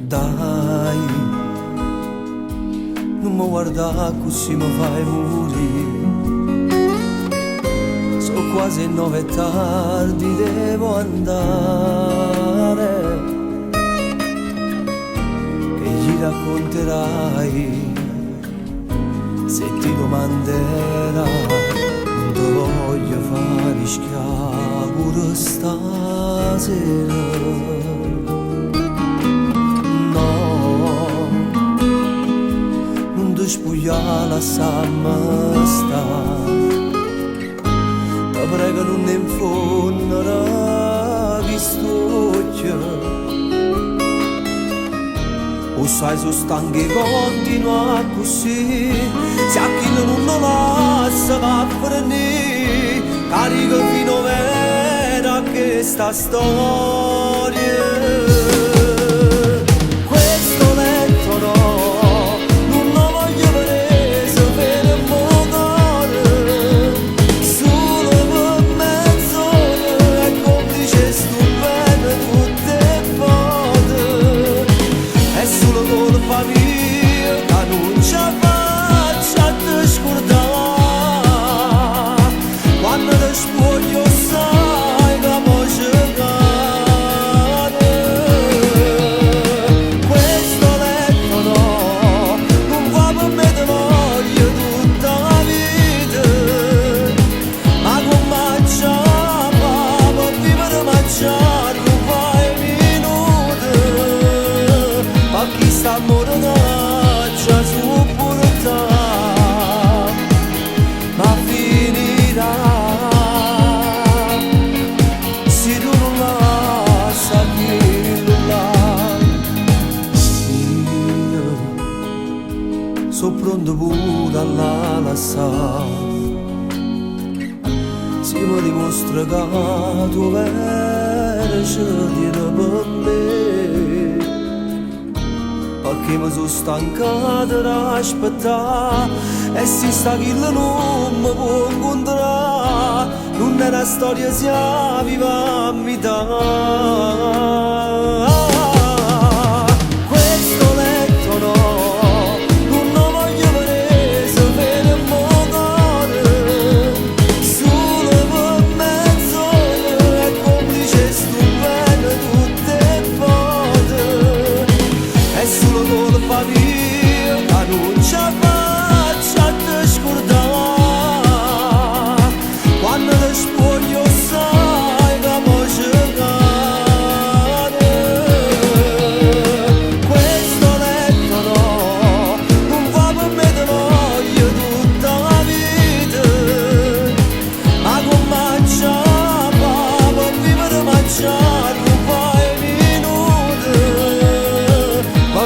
Dai, non mi guarda così mi fai morire. Sono quasi 9 tardi, devo andare. Che gli racconterai se ti domanderai? Non te voglio fare schiavo stasera. Spugliare la samasta, ti prego non ne infondere quest'occhio. O sai sono stanchi continua così, se a chi non lo lascia va a prendere, carico fino vera che sta storia. Sta moronaccia su porta, ma finirà se tu non lascia dirlo là. Io sono pronto pure alla lasciare, se mi dimostra che tu vero ci dirà per me. Perché mi sono stancato di aspettare, e se sta chi non mi può incontrare, non è una storia si viva a metà.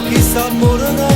Chi sta morendo